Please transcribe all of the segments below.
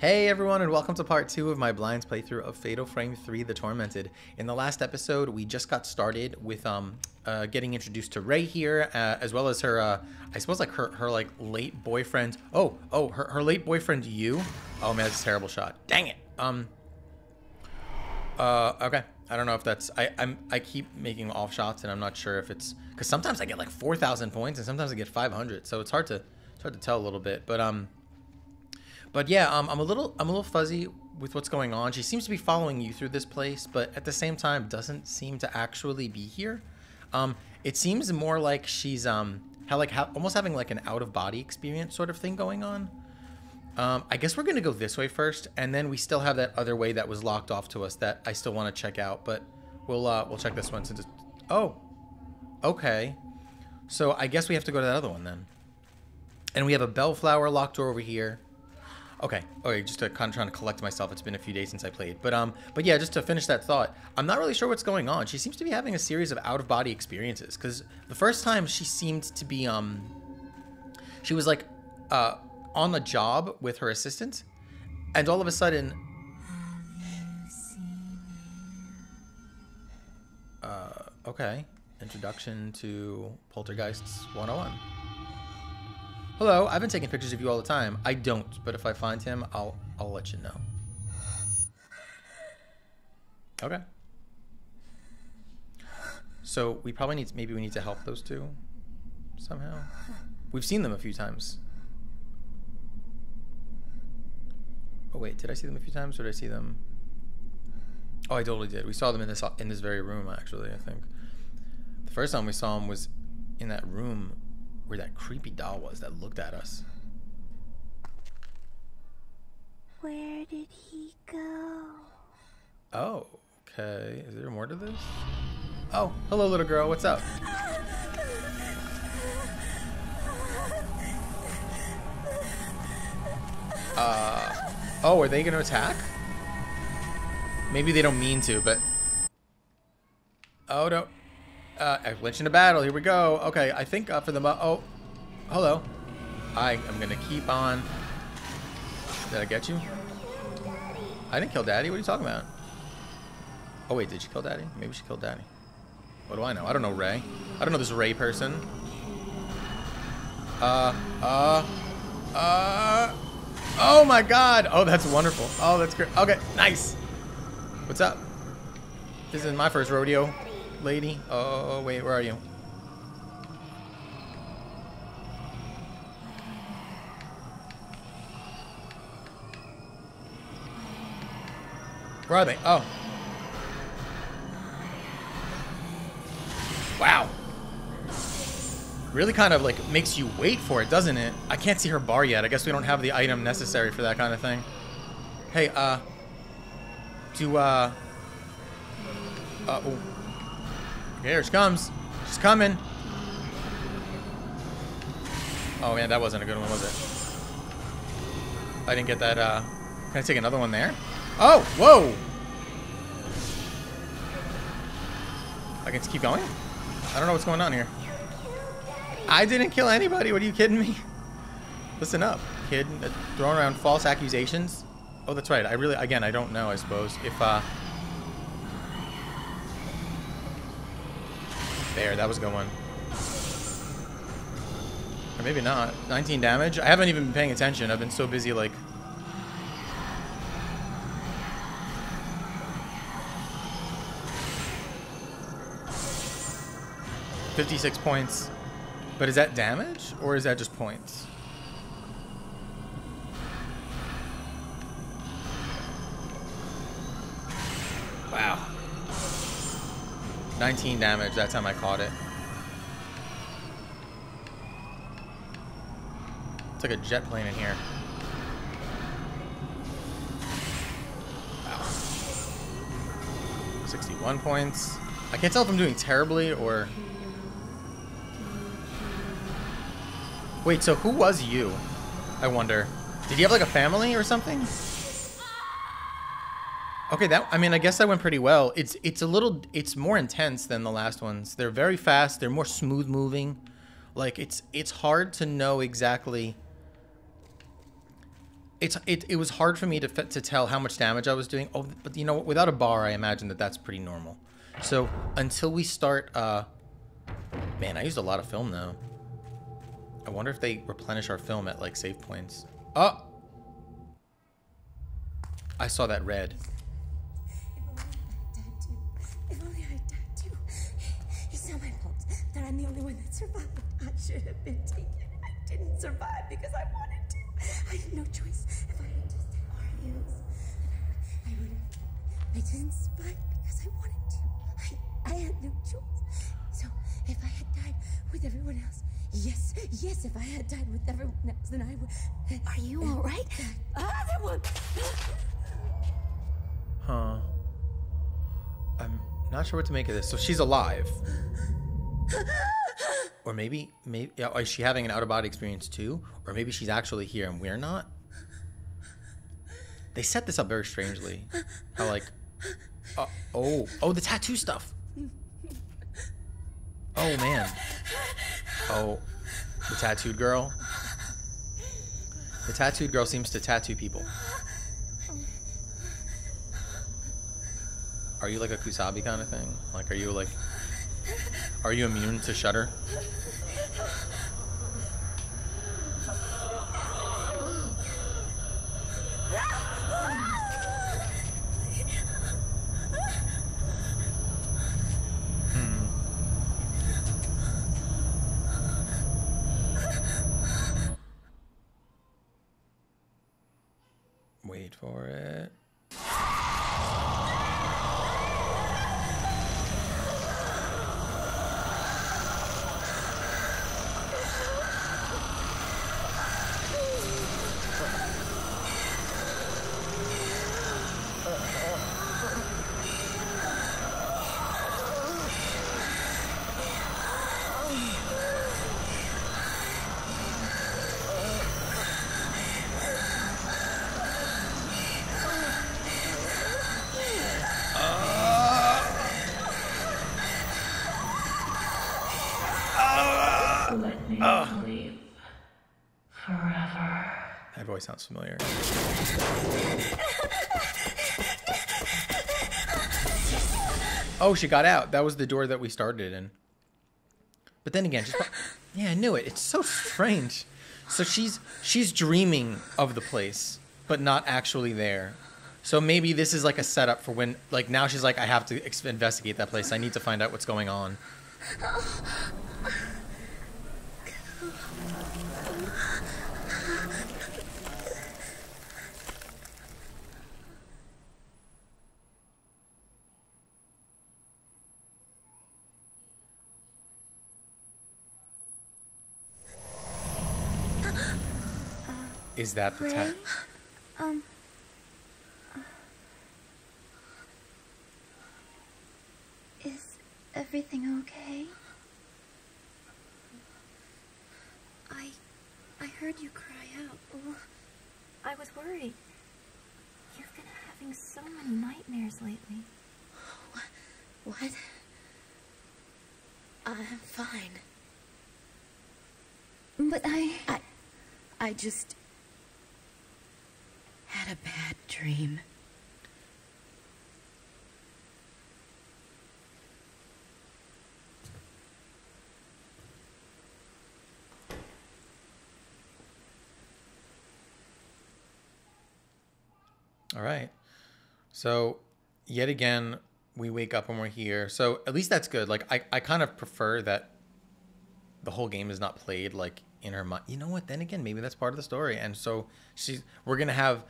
Hey everyone, and welcome to part 2 of my blinds playthrough of Fatal Frame 3 The Tormented. In the last episode, we just got started with getting introduced to Ray here, as well as her, I suppose like her like late boyfriend. Her late boyfriend Yu. Oh man, that's a terrible shot. Dang it. Okay. I don't know if that's, I keep making off shots and I'm not sure if it's, because sometimes I get like 4,000 points and sometimes I get 500, so it's hard to tell a little bit, But yeah, I'm a little fuzzy with what's going on. She seems to be following you through this place, but at the same time doesn't seem to actually be here. It seems more like she's almost having like an out-of-body experience sort of thing going on. I guess we're gonna go this way first, and then we still have that other way that was locked off to us that I still want to check out. But we'll check this one since it's... Oh, okay. So I guess we have to go to that other one then. And we have a bellflower locked door over here. Okay, just to kind of trying to collect myself. It's been a few days since I played. But yeah, just to finish that thought, I'm not really sure what's going on. She seems to be having a series of out-of-body experiences, because the first time she seemed to be, she was like, on the job with her assistant, and all of a sudden, okay, Introduction to Poltergeists 101. Hello, I've been taking pictures of you all the time. I don't, but if I find him, I'll let you know. Okay. So we probably need, maybe we need to help those two somehow. We've seen them a few times. Oh wait, did I see them a few times, or did I see them? Oh, I totally did. We saw them in this very room, actually, I think. The first time we saw them was in that room where that creepy doll was that looked at us. Where did he go? Oh, okay. Is there more to this? Oh, hello, little girl. What's up? Oh, are they going to attack? Maybe they don't mean to, but... Oh, no. Glitch into battle. Here we go. Okay, I think for the... Oh, hello. I am going to keep on... Did I get you? I didn't kill Daddy. What are you talking about? Oh, wait. Did she kill Daddy? Maybe she killed Daddy. What do I know? I don't know Ray. I don't know this Ray person. Oh my god! Oh, that's wonderful. Oh, that's great. Okay, nice. What's up? This is my first rodeo, lady. Oh, wait, where are you? Where are they? Oh. Wow. Really kind of like makes you wait for it, doesn't it? I can't see her bar yet. I guess we don't have the item necessary for that kind of thing. Hey, oh. Here she comes. She's coming. Oh man, that wasn't a good one, was it? I didn't get that, Can I take another one there? Oh, whoa! I can just keep going? I don't know what's going on here. I didn't kill anybody. What, are you kidding me? Listen up, kid. Throwing around false accusations. Oh, that's right. Again, I don't know, I suppose. If, there, that was a good one. Or maybe not. 19 damage? I haven't even been paying attention. I've been so busy, like... $56 points. But is that damage, or is that just points? Wow. 19 damage that time I caught it. It's like a jet plane in here. Wow. 61 points. I can't tell if I'm doing terribly or... Wait, so who was you? I wonder. Did you have like a family or something? Okay, I mean, I guess that went pretty well. It's more intense than the last ones. They're very fast. They're more smooth moving. Like it's hard to know exactly it was hard for me to tell how much damage I was doing. Oh, but you know, without a bar, I imagine that's pretty normal. So until we start, man, I used a lot of film now. I wonder if they replenish our film at like save points. Oh, I saw that red. If only I died too. It's not my fault that I'm the only one that survived. I should have been taken. I didn't survive because I wanted to. I had no choice. If I had just had Argus, I would have. I didn't survive because I wanted to. I had no choice. So if I had died with everyone else, yes, if I had died with everyone else, then I would. Are you all right? Other one. Huh. I'm not sure what to make of this. So she's alive. Or maybe, yeah, is she having an out-of-body experience too? Or maybe she's actually here and we're not? They set this up very strangely. How like, oh, the tattoo stuff. Oh man. Oh, the tattooed girl. The tattooed girl seems to tattoo people. Are you like a Kusabi kind of thing? Like, are you immune to Shudder? Wait for it. Let me sleep forever. That voice sounds familiar. Oh, she got out. That was the door that we started in. But then again, yeah, I knew it. It's so strange. So she's dreaming of the place, but not actually there. So maybe this is like a setup for when, like, now she's like, I have to investigate that place. I need to find out what's going on. Is that the tech? Is everything okay? I heard you cry out. Well, I was worried. You've been having so many nightmares lately. What? I'm fine. But I just had a bad dream. All right. So yet again, we wake up and we're here. So at least that's good. Like, I kind of prefer that the whole game is not played like in her mind. You know what? Then again, maybe that's part of the story. And so we're going to have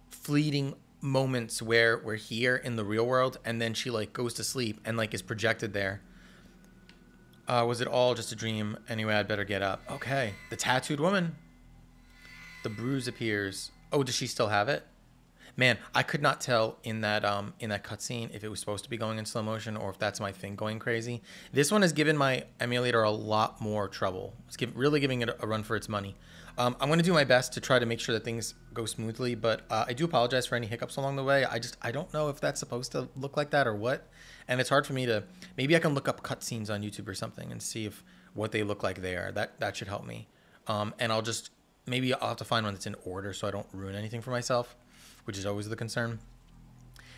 fleeting moments where we're here in the real world and then she like goes to sleep and like is projected there. Was it all just a dream? Anyway, I'd better get up. Okay. The tattooed woman. The bruise appears. Oh, does she still have it? Man, I could not tell in that cutscene if it was supposed to be going in slow motion or if that's my thing going crazy. This one has given my emulator a lot more trouble. It's really giving it a run for its money. I'm going to do my best to try to make sure that things go smoothly, but I do apologize for any hiccups along the way. I don't know if that's supposed to look like that or what, and it's hard for me to. Maybe I can look up cutscenes on YouTube or something and see if what they look like there. That should help me. And I'll just maybe I'll have to find one that's in order so I don't ruin anything for myself, which is always the concern.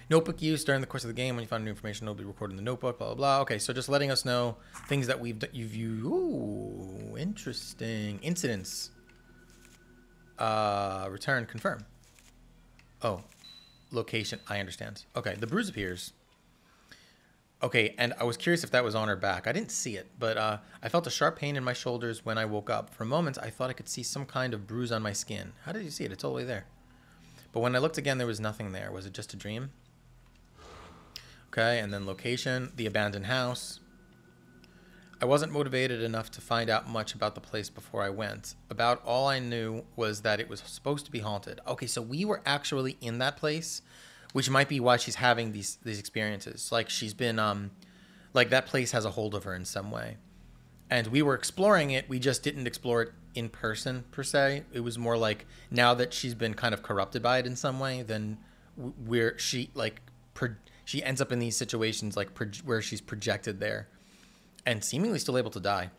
Notebook use during the course of the game. When you find new information, it'll be recorded in the notebook, blah, blah, blah. Okay, so just letting us know things that you've used. Ooh, interesting. Incidents. Return, confirm. Oh, location. I understand. Okay, the bruise appears. Okay, and I was curious if that was on her back. I didn't see it, but I felt a sharp pain in my shoulders when I woke up. For a moment, I thought I could see some kind of bruise on my skin. How did you see it? It's all the way there. But when I looked again, there was nothing there. Was it just a dream? Okay, and then location, the abandoned house. I wasn't motivated enough to find out much about the place before I went. About all I knew was that it was supposed to be haunted. Okay, so we were actually in that place, which might be why she's having these experiences. Like she's been, like that place has a hold of her in some way. And we were exploring it, we just didn't explore it in person, per se. It was more like, now that she's been kind of corrupted by it in some way, then she ends up in these situations like where she's projected there. And seemingly still able to die.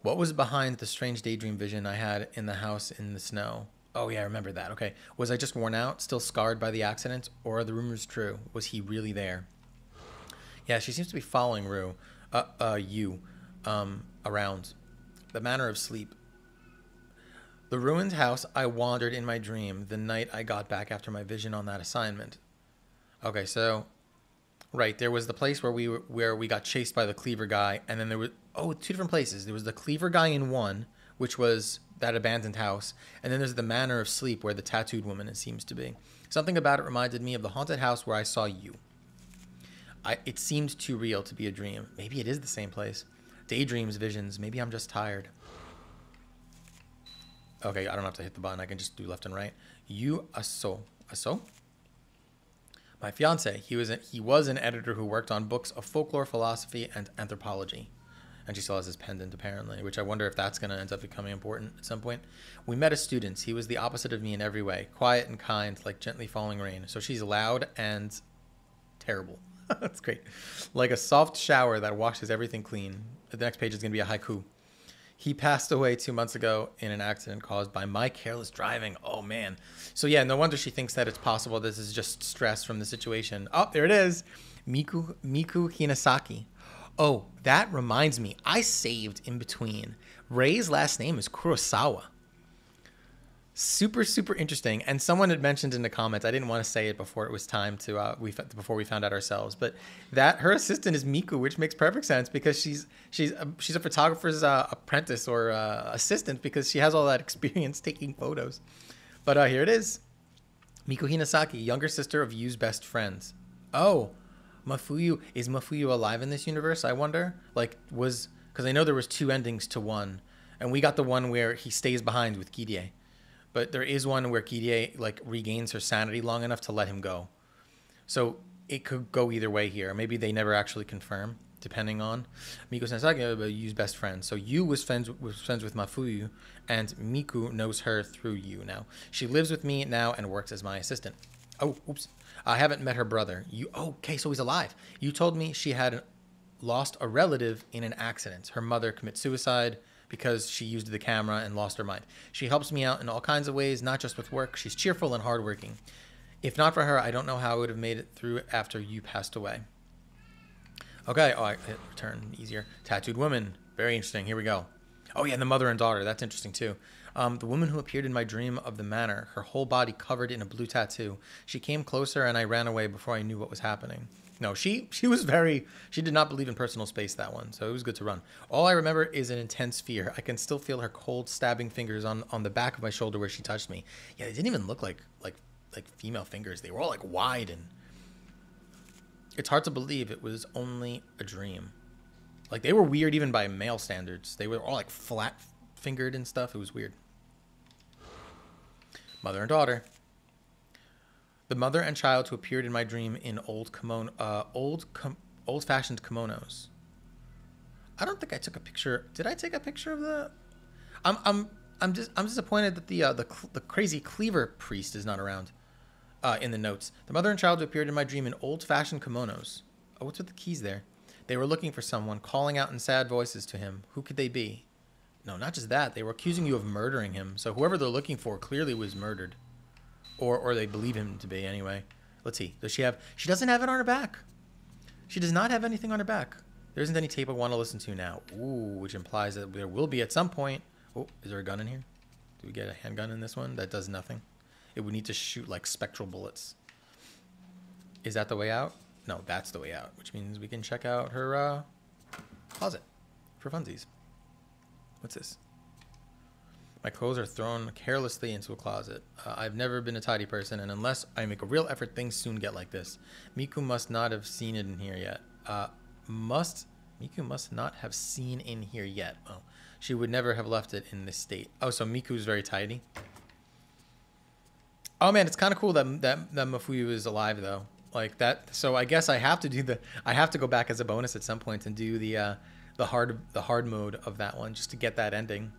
What was behind the strange daydream vision I had in the house in the snow? Oh, yeah, I remember that. Okay. Was I just worn out, still scarred by the accident, or are the rumors true? Was he really there? Yeah, she seems to be following you around. The manner of sleep. The ruined house I wandered in my dream the night I got back after my vision on that assignment. Okay, so... Right, there was the place where we got chased by the cleaver guy, and then there was two different places. There was the cleaver guy in one, which was that abandoned house, and then there's the manor of sleep where the tattooed woman it seems to be. Something about it reminded me of the haunted house where I saw you. It seemed too real to be a dream. Maybe it is the same place. Daydreams, visions. Maybe I'm just tired. Okay, I don't have to hit the button. I can just do left and right. You aso. My fiance, he was an editor who worked on books of folklore, philosophy, and anthropology. And she still has his pendant, apparently, which I wonder if that's going to end up becoming important at some point. We met as students. He was the opposite of me in every way. Quiet and kind, like gently falling rain. So she's loud and terrible. That's great. Like a soft shower that washes everything clean. The next page is going to be a haiku. He passed away 2 months ago in an accident caused by my careless driving. Oh, man. So, yeah, no wonder she thinks that it's possible this is just stress from the situation. Oh, there it is. Miku Hinasaki. Oh, that reminds me. I saved in between. Rei's last name is Kurosawa. Super, super interesting. And someone had mentioned in the comments, I didn't want to say it before it was time to, before we found out ourselves, but that her assistant is Miku, which makes perfect sense because she's a photographer's apprentice or assistant because she has all that experience taking photos. But here it is. Miku Hinasaki, younger sister of Yu's best friends. Oh, Mafuyu. Is Mafuyu alive in this universe, I wonder? Because I know there was 2 endings to one, and we got the one where he stays behind with Kirie. But there is one where Kirie regains her sanity long enough to let him go. So it could go either way here. Maybe they never actually confirm, depending on. Miku Sensaki, Yu's best friend. So Yu was friends with Mafuyu, and Miku knows her through Yu now. She lives with me now and works as my assistant. Oh, oops. I haven't met her brother. Okay, so he's alive. You told me she had lost a relative in an accident. Her mother commits suicide because she used the camera and lost her mind. She helps me out in all kinds of ways, not just with work. She's cheerful and hardworking. If not for her, I don't know how I would have made it through after you passed away. Okay, I hit return easier. Tattooed woman, very interesting. Here we go. Oh yeah, and the mother and daughter, that's interesting too. The woman who appeared in my dream of the manor, her whole body covered in a blue tattoo. She came closer and I ran away before I knew what was happening. No, she did not believe in personal space, that one, so it was good to run. All I remember is an intense fear. I can still feel her cold stabbing fingers on the back of my shoulder where she touched me. Yeah, they didn't even look like female fingers. They were all wide, and it's hard to believe it was only a dream. They were weird even by male standards. They were all flat fingered and stuff. It was weird. Mother and daughter. The mother and child who appeared in my dream in old-fashioned kimonos. I don't think I took a picture. Did I take a picture of the? I'm disappointed that the crazy cleaver priest is not around. In the notes, the mother and child who appeared in my dream in old-fashioned kimonos. Oh, what's with the keys there? They were looking for someone, calling out in sad voices to him. Who could they be? No, not just that. They were accusing you of murdering him. So whoever they're looking for clearly was murdered. Or they believe him to be anyway. Let's see. Does she have... She doesn't have it on her back. She does not have anything on her back. There isn't any tape I want to listen to now. Ooh, which implies that there will be at some point. Oh, is there a gun in here? Do we get a handgun in this one? That does nothing. It would need to shoot like spectral bullets. Is that the way out? No, that's the way out. Which means we can check out her closet for funsies. What's this? My clothes are thrown carelessly into a closet. I've never been a tidy person, and unless I make a real effort, things soon get like this. Miku must not have seen it in here yet. Miku must not have seen in here yet. Oh, she would never have left it in this state. Oh, so Miku's very tidy. Oh man, it's kind of cool that Mafuyu is alive though. Like that. So I guess I have to do I have to go back as a bonus at some point and do the hard mode of that one just to get that ending.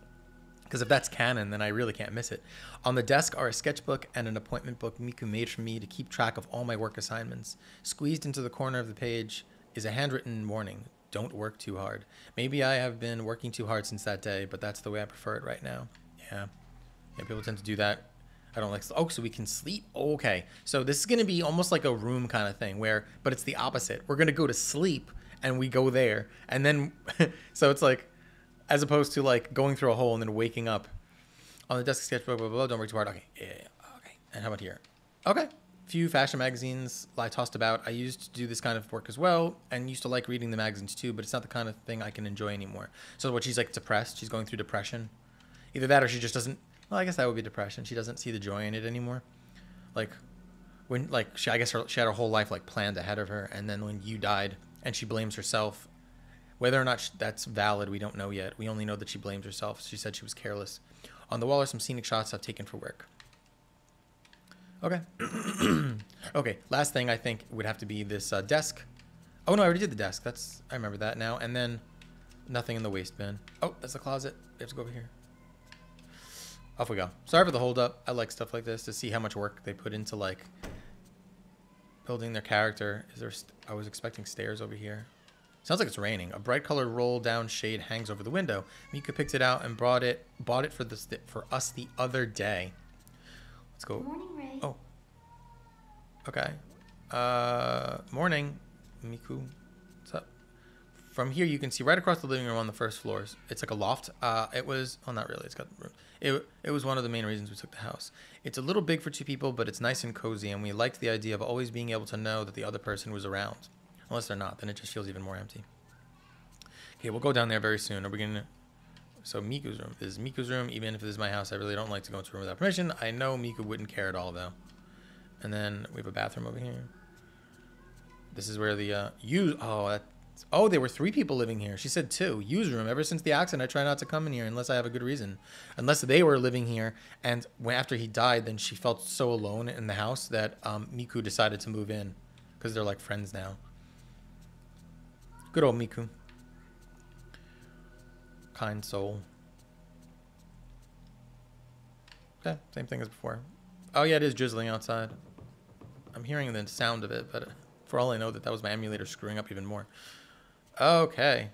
Because if that's canon, then I really can't miss it. On the desk are a sketchbook and an appointment book Miku made for me to keep track of all my work assignments. Squeezed into the corner of the page is a handwritten warning. Don't work too hard. Maybe I have been working too hard since that day, but that's the way I prefer it right now. Yeah, people tend to do that. I don't like... Oh, so we can sleep? Okay. So this is going to be almost like a room kind of thing but it's the opposite. We're going to go to sleep and we go there. And then... so it's like... As opposed to like going through a hole and then waking up. On the desk sketchbook, blah, blah, blah, don't work too hard. Okay, yeah, okay. And how about here? Okay. Few fashion magazines I tossed about. I used to do this kind of work as well and used to like reading the magazines too, but it's not the kind of thing I can enjoy anymore. So what, she's like depressed? She's going through depression? Either that or she just doesn't... Well, I guess that would be depression. She doesn't see the joy in it anymore. Like, when, like, I guess she had her whole life like planned ahead of her, and then when you died and she blames herself... Whether or not that's valid, we don't know yet. We only know that she blames herself. She said she was careless. On the wall are some scenic shots I've taken for work. Okay. Okay, last thing I think would have to be this desk. Oh, no, I already did the desk. I remember that now. And then nothing in the waste bin. Oh, that's the closet. We have to go over here. Off we go. Sorry for the hold up. I like stuff like this to see how much work they put into, like, building their character. I was expecting stairs over here. Sounds like it's raining. A bright colored roll down shade hangs over the window. Miku picked it out and bought it for us the other day. Let's go. Morning, Ray. Oh. Okay. Morning, Miku. What's up? From here you can see right across the living room on the first floors. It's like a loft. It was, well, not really. It's got the room. It was one of the main reasons we took the house. It's a little big for two people, but it's nice and cozy, and we liked the idea of always being able to know that the other person was around. Unless they're not, then it just feels even more empty. Okay, we'll go down there very soon. Are we gonna... So Miku's room. This is Miku's room. Even if this is my house, I really don't like to go into a room without permission. I know Miku wouldn't care at all, though. And then we have a bathroom over here. This is where the... Oh, there were 3 people living here. She said 2. Use room. Ever since the accident, I try not to come in here unless I have a good reason. Unless they were living here, and after he died, then she felt so alone in the house that Miku decided to move in. Because they're like friends now. Good old Miku. Kind soul. Okay, same thing as before. Oh yeah, it is drizzling outside. I'm hearing the sound of it, but for all I know that was my emulator screwing up even more. Okay.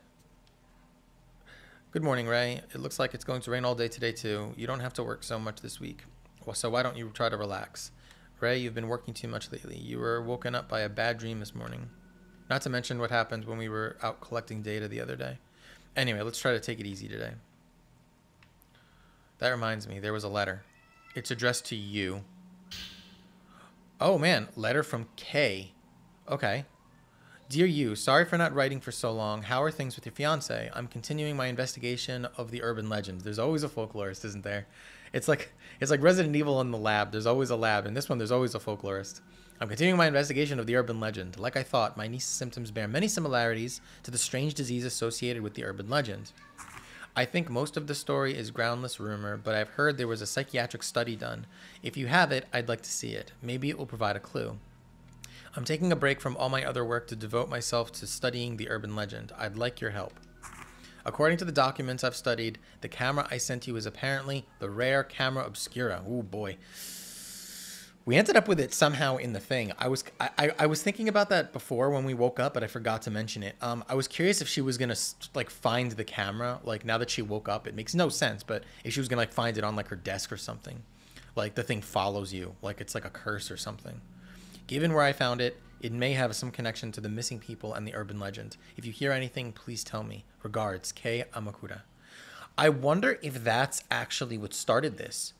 Good morning, Ray. It looks like it's going to rain all day today too. You don't have to work so much this week. Well, so why don't you try to relax? Ray, you've been working too much lately. You were woken up by a bad dream this morning. Not to mention what happened when we were out collecting data the other day. Anyway, let's try to take it easy today. That reminds me, there was a letter. It's addressed to you. Oh man, letter from K. Okay. Dear you, sorry for not writing for so long. How are things with your fiance? I'm continuing my investigation of the urban legends. There's always a folklorist, isn't there? It's like Resident Evil in the lab. There's always a lab. In this one, there's always a folklorist. I'm continuing my investigation of the urban legend. Like I thought, my niece's symptoms bear many similarities to the strange disease associated with the urban legend. I think most of the story is groundless rumor, but I've heard there was a psychiatric study done. If you have it, I'd like to see it. Maybe it will provide a clue. I'm taking a break from all my other work to devote myself to studying the urban legend. I'd like your help. According to the documents I've studied, the camera I sent you is apparently the rare camera obscura. Ooh, boy. We ended up with it somehow in the thing. I was thinking about that before when we woke up, but I forgot to mention it. I was curious if she was gonna like find the camera. Like now that she woke up, it makes no sense. But if she was gonna like find it on like her desk or something, like the thing follows you, like it's like a curse or something. Given where I found it, it may have some connection to the missing people and the urban legend. If you hear anything, please tell me. Regards, Kei Amakura. I wonder if that's actually what started this.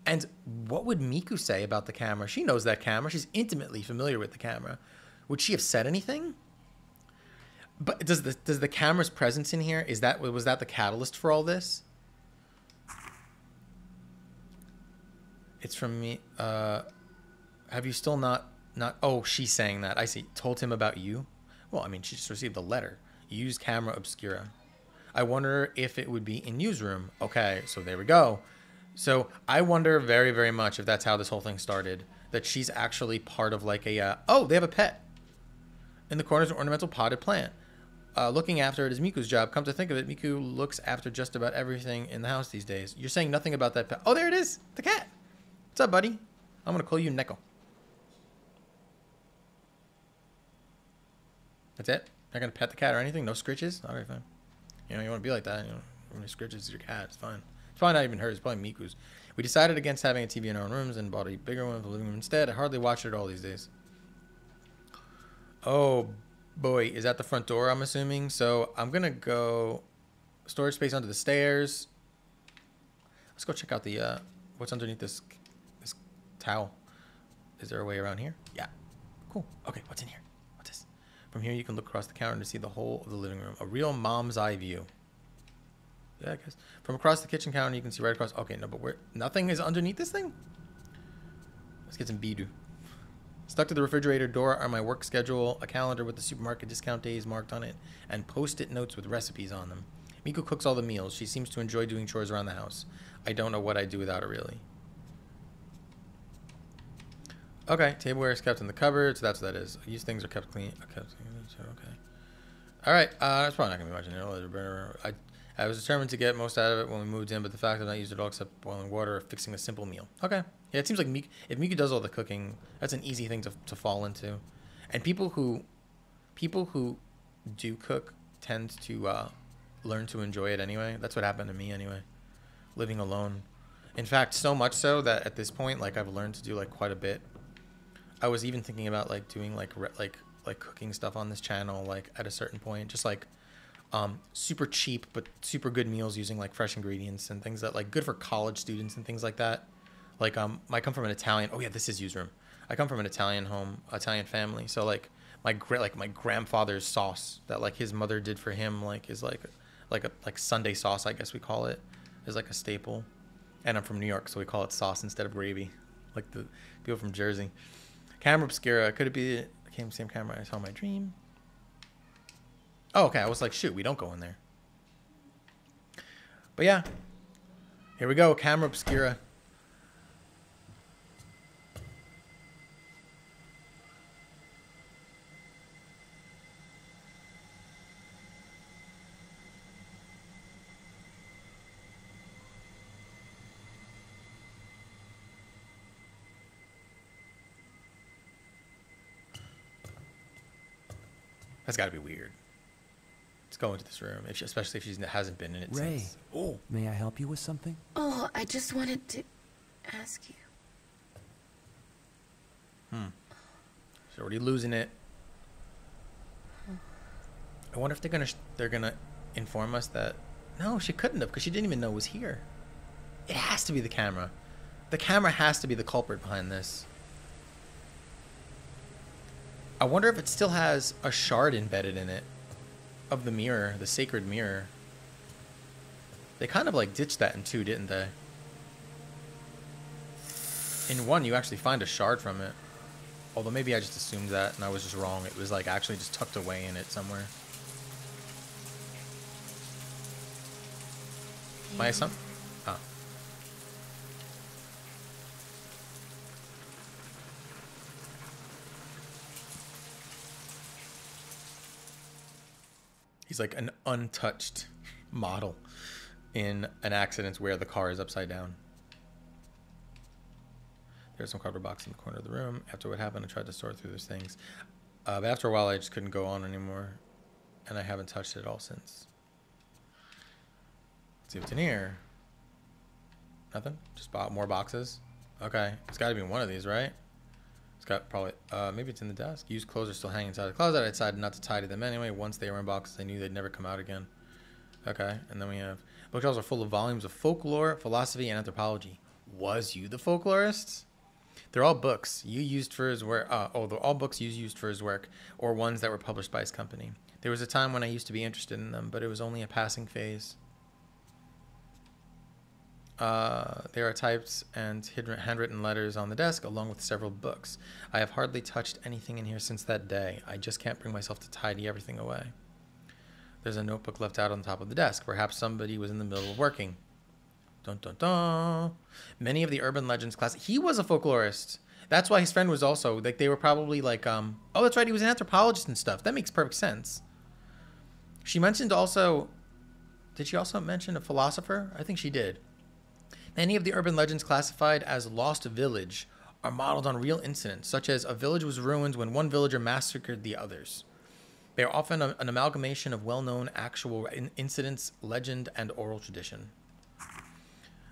And what would Miku say about the camera? She knows that camera. She's intimately familiar with the camera. Would she have said anything? But does the camera's presence in here, was that the catalyst for all this? It's from me. Have you still not? Oh, she's saying that. I see. Told him about you? Well, I mean, she just received a letter. Use camera obscura. I wonder if it would be in newsroom. Okay, so there we go. So I wonder very, very much if that's how this whole thing started. That she's actually part of like a... oh, they have a pet. In the corner is an ornamental potted plant. Looking after it is Miku's job. Come to think of it, Miku looks after just about everything in the house these days. You're saying nothing about that pet. Oh, there it is. The cat. What's up, buddy? I'm going to call you Neko. That's it? Not going to pet the cat or anything? No scritches? All right, fine. You know, you want to be like that. You know, when he scritches your cat, it's fine. It's probably not even hers. It's probably Miku's. We decided against having a TV in our own rooms and bought a bigger one for the living room instead. I hardly watch it at all these days. Oh, boy. Is that the front door, I'm assuming? So I'm going to go storage space under the stairs. Let's go check out the what's underneath this towel. Is there a way around here? Yeah. Cool. Okay, what's in here? What's this? From here, you can look across the counter to see the whole of the living room. A real mom's eye view. Yeah, I guess. From across the kitchen counter, you can see right across. Okay, no, but nothing is underneath this thing? Let's get some bidu. Stuck to the refrigerator door are my work schedule, a calendar with the supermarket discount days marked on it, and post-it notes with recipes on them. Miku cooks all the meals. She seems to enjoy doing chores around the house. I don't know what I'd do without her, really. Okay, tableware is kept in the cupboard, so that's what that is. These things are kept clean. Okay. All right, that's probably not going to be much in here. I was determined to get most out of it when we moved in, but the fact that I not used it all except boiling water or fixing a simple meal. Okay. Yeah, it seems like if Miku does all the cooking, that's an easy thing to fall into. And people who do cook tend to learn to enjoy it anyway. That's what happened to me anyway, living alone. In fact, so much so that at this point, like I've learned to do like quite a bit. I was even thinking about like doing like cooking stuff on this channel, like at a certain point, just like super cheap but super good meals using like fresh ingredients and things that like good for college students and things like that. Like I come from an Italian. Oh yeah, this is use room. I come from an Italian family. So like my grandfather's sauce that like his mother did for him like is like Sunday sauce, I guess we call it, is like a staple. And I'm from New York, so we call it sauce instead of gravy, like the people from Jersey. Camera obscura. Could it be the same camera I saw in my dream? Oh, okay. I was like, shoot, we don't go in there. But yeah, here we go. Camera obscura. That's got to be weird. Let's go into this room, especially if she hasn't been in it Ray, since. Oh, may I help you with something? Oh, I just wanted to ask you. She's already losing it. I wonder if they're gonna inform us that no, she couldn't have because she didn't even know it was here. It has to be the camera. The camera has to be the culprit behind this. I wonder if it still has a shard embedded in it of the mirror, the sacred mirror. They kind of like ditched that in 2, didn't they? In 1, you actually find a shard from it. Although maybe I just assumed that and I was just wrong. It was like actually just tucked away in it somewhere. My son? Oh. He's like an untouched model in an accident where the car is upside down. There's some cardboard box in the corner of the room. After what happened, I tried to sort through those things. But after a while, I just couldn't go on anymore. And I haven't touched it at all since. Let's see what's in here. Nothing? Just bought more boxes? Okay. It's got to be in one of these, right? It's got probably... maybe it's in the desk. Used clothes are still hanging inside the closet. I decided not to tidy them anyway. Once they were in boxes, I knew they'd never come out again. Okay. And then we have... Bookshelves are full of volumes of folklore, philosophy, and anthropology. Was you the folklorist? They're all books you used for his work. They're all books you used for his work, or ones that were published by his company. There was a time when I used to be interested in them, but it was only a passing phase. There are typed and handwritten letters on the desk, along with several books. I have hardly touched anything in here since that day. I just can't bring myself to tidy everything away. There's a notebook left out on the top of the desk. Perhaps somebody was in the middle of working. Dun, dun, dun. Many of the urban legends class. He was a folklorist. That's why his friend was also like. They were probably like. Oh, that's right. He was an anthropologist and stuff. That makes perfect sense. She mentioned also. Did she also mention a philosopher? I think she did. Many of the urban legends classified as lost village are modeled on real incidents, such as a village was ruined when one villager massacred the others. They are often an amalgamation of well-known actual incidents, legend, and oral tradition.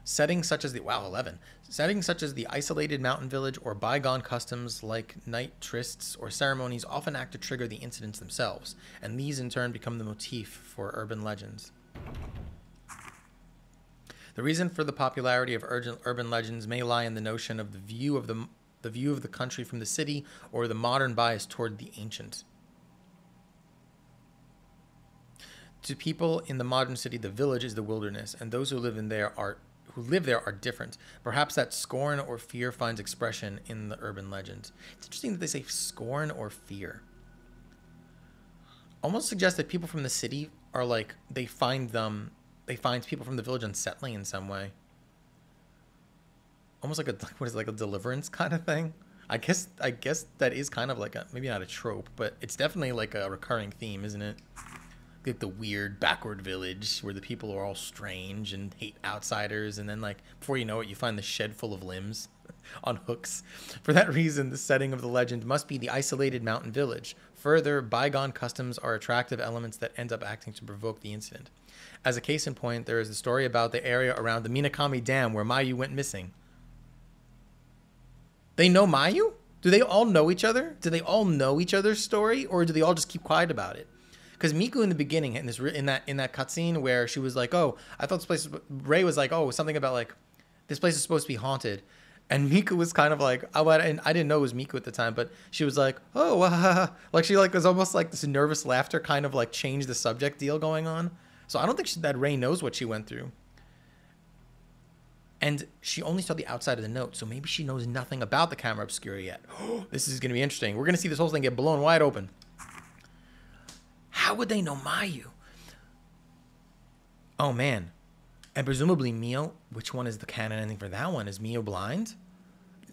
Settings such as the 11. Settings such as the isolated mountain village or bygone customs like night trysts or ceremonies often act to trigger the incidents themselves, and these in turn become the motif for urban legends. The reason for the popularity of urban legends may lie in the notion of the view of the country from the city, or the modern bias toward the ancient. To people in the modern city, the village is the wilderness, and those who live there are different. Perhaps that scorn or fear finds expression in the urban legends. It's interesting that they say scorn or fear. Almost suggests that people from the city are like, they find people from the village unsettling in some way. Almost like a deliverance kind of thing. I guess that is kind of like maybe not a trope, but it's definitely like a recurring theme, isn't it? Like the weird backward village where the people are all strange and hate outsiders, and then like before you know it, you find the shed full of limbs on hooks. For that reason, the setting of the legend must be the isolated mountain village. Further, bygone customs are attractive elements that end up acting to provoke the incident. As a case in point, there is the story about the area around the Minakami Dam where Mayu went missing. They know Mayu? Do they all know each other? Do they all know each other's story, or do they all just keep quiet about it? Because Miku in the beginning, in that cutscene where she was like, "Oh, I thought this place," Rei was like, "Oh, something about like this place is supposed to be haunted," and Miku was kind of like, "Oh, I didn't know it was Miku at the time," but she was like, "Oh," like she like was almost like this nervous laughter, kind of like changed the subject deal going on. So I don't think that Rei knows what she went through, and she only saw the outside of the note, so maybe she knows nothing about the camera obscura yet. This is going to be interesting. We're going to see this whole thing get blown wide open. How would they know Mayu? Oh, man. And presumably Mio, which one is the canon ending for that one? Is Mio blind?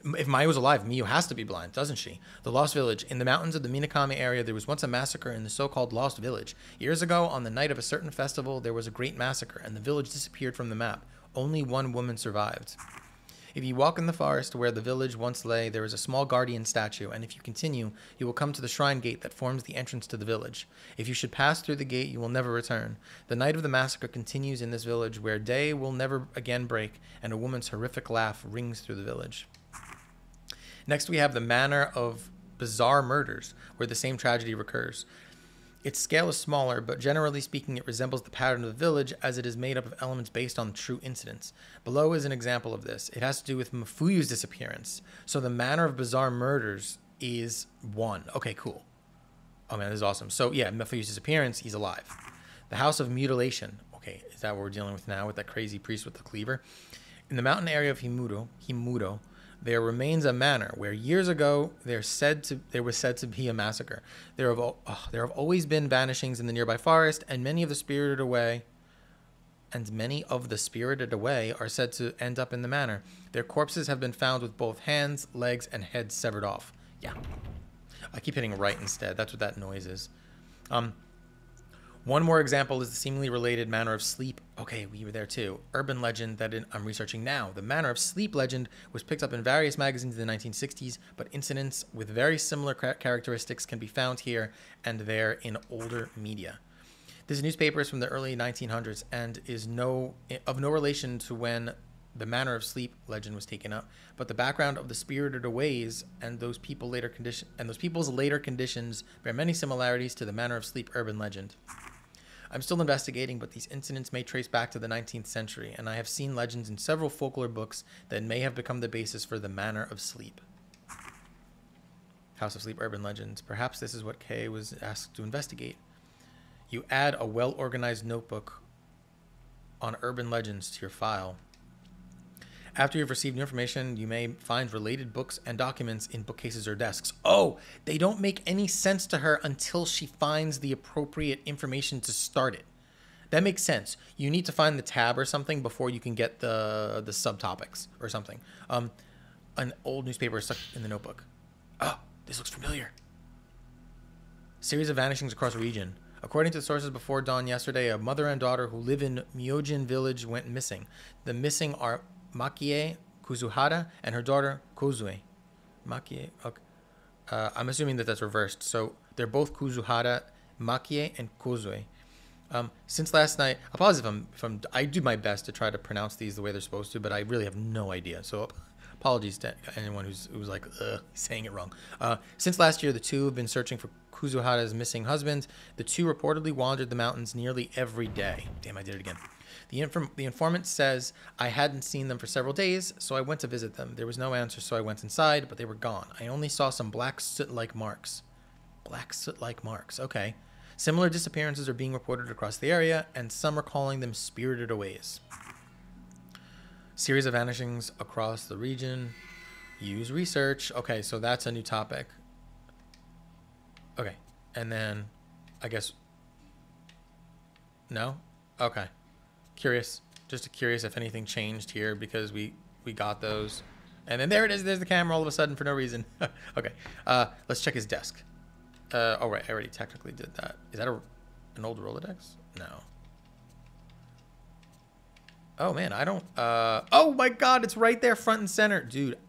If Mayu was alive, Mio has to be blind, doesn't she? The Lost Village. In the mountains of the Minakami area, there was once a massacre in the so-called Lost Village. Years ago, on the night of a certain festival, there was a great massacre, and the village disappeared from the map. Only one woman survived. If you walk in the forest where the village once lay, there is a small guardian statue, and if you continue, you will come to the shrine gate that forms the entrance to the village. If you should pass through the gate, you will never return. The night of the massacre continues in this village, where day will never again break, and a woman's horrific laugh rings through the village. Next, we have the Manor of Bizarre Murders, where the same tragedy recurs. Its scale is smaller, but generally speaking, it resembles the pattern of the village, as it is made up of elements based on true incidents. Below is an example of this. It has to do with Mafuyu's disappearance. So the Manor of Bizarre Murders is one. Okay, cool. Oh man, this is awesome. So yeah, Mafuyu's disappearance, he's alive. The House of Mutilation. Okay, is that what we're dealing with now with that crazy priest with the cleaver? In the mountain area of Himuro, there remains a manor where years ago there was said to be a massacre. There have always been vanishings in the nearby forest, and many of the spirited away are said to end up in the manor. Their corpses have been found with both hands, legs, and heads severed off. Yeah. I keep hitting right instead. That's what that noise is. One more example is the seemingly related Manor of Sleep. Okay, we were there too. Urban legend that I'm researching now. The Manor of Sleep legend was picked up in various magazines in the 1960s, but incidents with very similar characteristics can be found here and there in older media. This newspaper is from the early 1900s and is of no relation to when the Manor of Sleep legend was taken up, but the background of the spirited aways and those people's later conditions bear many similarities to the Manor of Sleep urban legend. I'm still investigating, but these incidents may trace back to the 19th century, and I have seen legends in several folklore books that may have become the basis for the Manor of Sleep. House of Sleep urban legends. Perhaps this is what Kay was asked to investigate. You add a well-organized notebook on urban legends to your file. After you've received information, you may find related books and documents in bookcases or desks. Oh, they don't make any sense to her until she finds the appropriate information to start it. That makes sense. You need to find the tab or something before you can get the subtopics or something. An old newspaper is stuck in the notebook. Oh, this looks familiar. Series of vanishings across a region. According to the sources before dawn yesterday, a mother and daughter who live in Eoddeon village went missing. The missing are Makie Kuzuhara and her daughter Kozue. Makie, okay. I'm assuming that that's reversed. So they're both Kuzuhara, Makie, and Kozue. Since last night, apologies if I do my best to try to pronounce these the way they're supposed to, but I really have no idea. So apologies to anyone who's like saying it wrong. Since last year, the two have been searching for Kuzuhara's missing husband. The two reportedly wandered the mountains nearly every day. Damn, I did it again. The informant says, I hadn't seen them for several days, so I went to visit them. There was no answer, so I went inside, but they were gone. I only saw some black soot-like marks. Black soot-like marks, okay. Similar disappearances are being reported across the area, and some are calling them spirited aways. Series of vanishings across the region. Use research. Okay, so that's a new topic. Okay, and then, I guess, no? Okay. Curious, just curious if anything changed here because we got those, and then there it is. There's the camera all of a sudden for no reason. Okay, let's check his desk. Oh right, I already technically did that. Is that an old Rolodex? No. Oh man, I don't. Oh my God, it's right there, front and center, dude.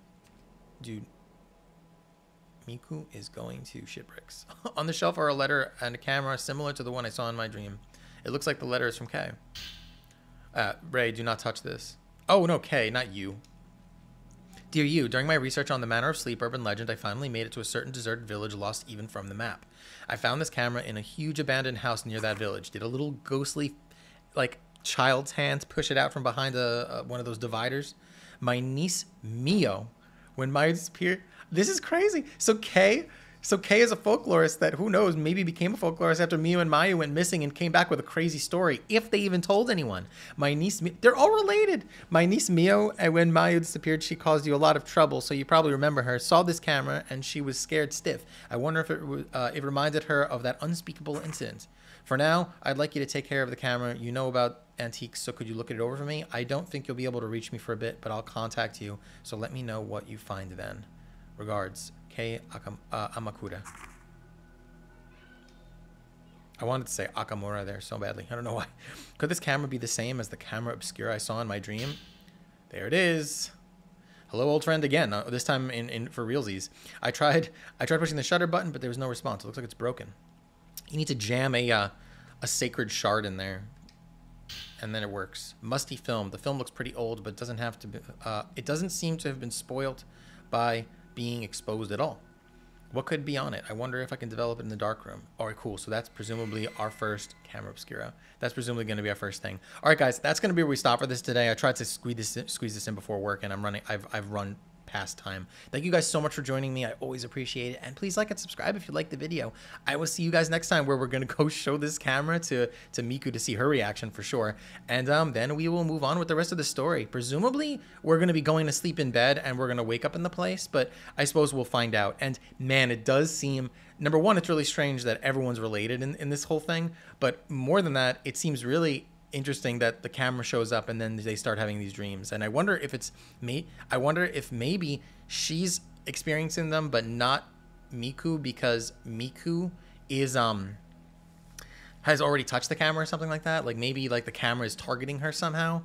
Miku is going to shit bricks. On the shelf are a letter and a camera similar to the one I saw in my dream. It looks like the letter is from Kay. Ray, do not touch this. Oh, no, Kay, not you. Dear you, during my research on the Manor of Sleep urban legend, I finally made it to a certain deserted village lost even from the map. I found this camera in a huge abandoned house near that village. Did a little ghostly, like, child's hands push it out from behind one of those dividers? My niece, Mio, when Maya disappeared... This is crazy. So Kay is a folklorist that, who knows, maybe became a folklorist after Mio and Maya went missing and came back with a crazy story, if they even told anyone. My niece, they're all related. My niece Mio, when Maya disappeared, she caused you a lot of trouble, so you probably remember her, saw this camera, and she was scared stiff. I wonder if it reminded her of that unspeakable incident. For now, I'd like you to take care of the camera. You know about antiques, so could you look it over for me? I don't think you'll be able to reach me for a bit, but I'll contact you, so let me know what you find then. Regards, Kei Amakura. I wanted to say Akamura there so badly. I don't know why. Could this camera be the same as the camera obscura I saw in my dream? There it is. Hello, old friend again. This time for realsies. I tried pushing the shutter button, but there was no response. It looks like it's broken. You need to jam a sacred shard in there, and then it works. Musty film. The film looks pretty old, but it doesn't have to be. It doesn't seem to have been spoiled by being exposed at all. What could be on it? I wonder if I can develop it in the darkroom. All right, cool. So that's presumably our first camera obscura. That's presumably going to be our first thing. All right, guys, that's going to be where we stop for this today. I tried to squeeze this in before work, and I've run past time. Thank you guys so much for joining me. I always appreciate it, and please like and subscribe if you like the video. I will see you guys next time, where we're going to go show this camera to Miku to see her reaction for sure, and then we will move on with the rest of the story. Presumably we're going to be going to sleep in bed and we're going to wake up in the place, but I suppose we'll find out. And man, it does seem, number one, it's really strange that everyone's related in this whole thing, but more than that, it seems really interesting that the camera shows up and then they start having these dreams. And I wonder if it's me. I wonder if maybe she's experiencing them, but not Miku, because Miku is has already touched the camera or something like that. Like maybe like the camera is targeting her somehow,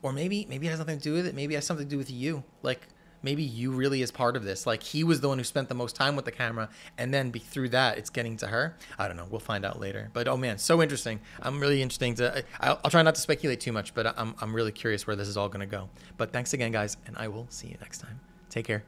or maybe it has nothing to do with it. Maybe it has something to do with you. Like maybe you really is part of this. Like he was the one who spent the most time with the camera, and then through that it's getting to her. I don't know. We'll find out later. But oh man, so interesting. I'm really interesting to. I'll try not to speculate too much, but I'm really curious where this is all going to go. But thanks again, guys, and I will see you next time. Take care.